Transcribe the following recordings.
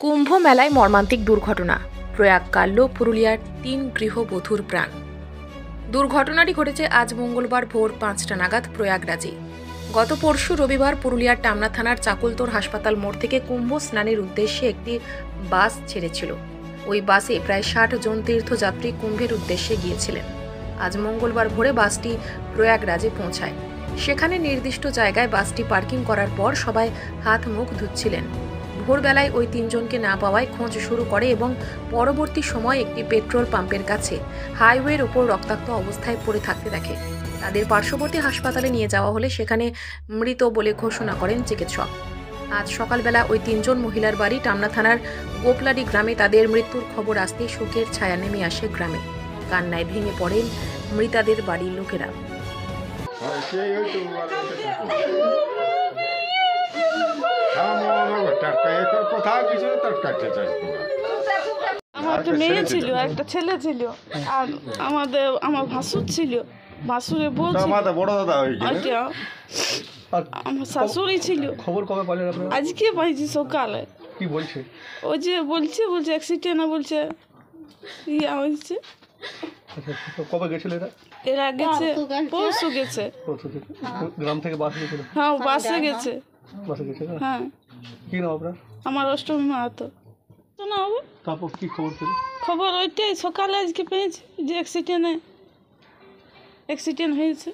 কুম্ভ মেলায় মর্মান্তিক দুর্ঘটনা, প্রয়াগ কাটল পুরুলিয়ার ৩ গৃহবধূর প্রাণ। দুর্ঘটনাটি ঘটেছে আজ মঙ্গলবার ভোর ৫টা নাগাদ প্রয়াগরাজে। গত পরশু রবিবার পুরুলিয়ার টামনা থানার চাকুলতোর হাসপাতাল মোড় থেকে কুম্ভ স্নানের উদ্দেশ্যে একটি বাস ছেড়েছিল। ওই বাসে প্রায় ৬০ জন তীর্থযাত্রী কুম্ভের উদ্দেশ্যে গিয়েছিলেন। আজ মঙ্গলবার ভোরে বাসটি প্রয়াগরাজে পৌঁছায়। সেখানে নির্দিষ্ট জায়গায় বাসটি পার্কিং করার পর সবাই হাত মুখ ধুচ্ছিলেন। ভোরবেলায় ওই ৩ জনকে না পাওয়ায় খোঁজ শুরু করে এবং পরবর্তী সময় একটি পেট্রোল পাম্পের কাছে হাইওয়ের ওপর রক্তাক্ত অবস্থায় পড়ে থাকতে দেখে। তাদের পার্শ্ববর্তী হাসপাতালে নিয়ে যাওয়া হলে সেখানে মৃত বলে ঘোষণা করেন চিকিৎসক। আজ সকালবেলা ওই ৩ জন মহিলার বাড়ি টামনা থানার গোপলাডি গ্রামে তাদের মৃত্যুর খবর আসতেই শোকের ছায়া নেমে আসে গ্রামে। কান্নায় ভেঙে পড়েন মৃতাদের বাড়ির লোকেরা। আমার একটা মেয়ে ছিল, একটা ছেলে ছিল, আর আমার ভাসুর ছিল। ভাসুরে বলছে আমার শাশুড়ি ছিল। খবর কবে পাইলেন আপনারা? আজকে পাইছি সকালে। কি বলছে? ওই যে বলছে অ্যাক্সিডেন্ট বলছে ইয়া হয়েছে। কবে গেছিল এরা? এরা গেছে পরশু গেছে। গ্রাম থেকে বাসে গেছিল? হ্যাঁ, বাসে গেছে। বাসে গেছে? হ্যাঁ। কি নাম আপনার? আমার অষ্টমী মাহাতো। তো না হবে। তারপর কি খবর পেল? খবর ওইটাই সকালে আজকে পেয়েছি যে অ্যাক্সিডেন্ট হয়েছে।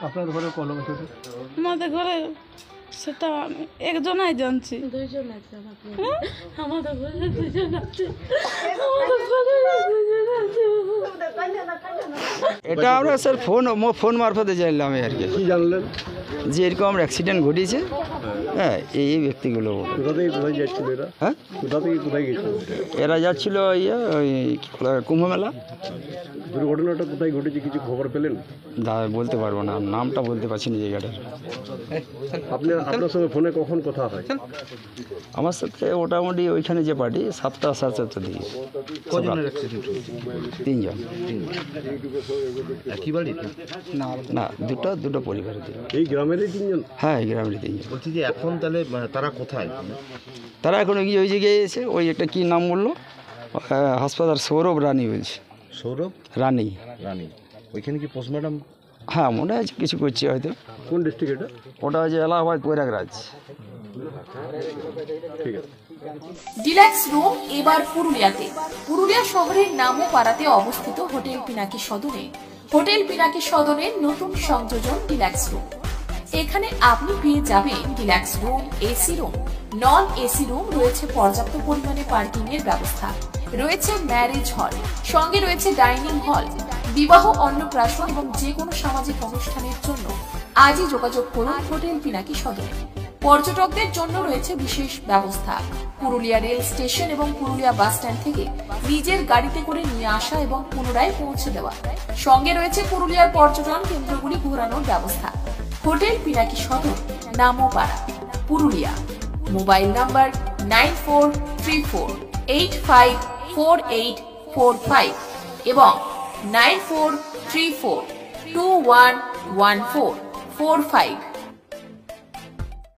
আপনার ঘরে কলম আছে? আমাদের ঘরে সেটা আমি একজনাই জানছি। আমাদের ঘরে 2 জন আছে। এটা আমরা স্যার ফোন মারফতে জানলাম আর কি। কি জানলেন? যে এরকম অ্যাক্সিডেন্ট ঘটেছে। হ্যাঁ, এই ব্যক্তিগুলো। কোথা থেকে কোথায় যাচ্ছিল এরা? হ্যাঁ, কোথা থেকে কোথায় গেছিল? এরা যাচ্ছিল ওই কুম্ভ মেলা। দুর্ঘটনাটা কোথায় ঘটেছে কিছু খবর পেলেন? বলতে পারবো না, নামটা বলতে পারছি না জায়গাটার। আপনার সঙ্গে ফোনে কখন কথা হয়? আমার সাথে মোটামুটি ওইখানে যে পার্টি 7টা সাড়ে 7টার দিকে। 3 জন। একই বাড়ি? না, দুটো পরিবারের দিকে। এই গ্রামেরই 3 জন? হ্যাঁ, এই গ্রামেরই 3 জন। বলছি যে এখন তাহলে তারা কোথায়? তারা এখন ওই জায়গায় এসে ওই একটা কী নাম বললো, হাসপাতাল সৌরভ রানী বলছে। সৌরভ রানী। ওইখানে কি পোস্টমর্টম? হ্যাঁ, মনে হয় কিছু করছে হয়তো। কোন ডিস্ট্রিক্ট এটা? ওটা হচ্ছে এলাহাবাদ প্রয়াগরাজ। ঠিক আছে। ডিলাক্স রুম এবার পুরুলিয়াতে। পুরুলিয়া শহরের নামোপাড়াতে অবস্থিত হোটেল পিনাকি সদনে নতুন সংযোজন ডিলাক্স রুম। এখানে আপনি পেয়ে যাবেন deluxe room, AC room, non AC room, রয়েছে পর্যাপ্ত পরিমাণে পার্কিং এর ব্যবস্থা, রয়েছে ম্যারেজ হল, সঙ্গে রয়েছে ডাইনিং হল। বিবাহ, অন্নপ্রাশন এবং যে কোনো সামাজিক অনুষ্ঠানের জন্য আজই যোগাযোগ করুন হোটেল পিনাকি সদনে। পর্যটকদের জন্য রয়েছে বিশেষ ব্যবস্থা। পুরুলিয়া রেল স্টেশন এবং পুরুলিয়া বাস স্ট্যান্ড থেকে নিজের গাড়িতে করে নিয়ে আসা এবং পুনরায় পৌঁছে দেওয়া। সঙ্গে রয়েছে পুরুলিয়ার পর্যটন কেন্দ্রগুলি ঘোরানোর ব্যবস্থা। হোটেল পিনাকি সদন, নামোপাড়া, পুরুলিয়া। মোবাইল নাম্বার 9434854845 এবং 9434211445।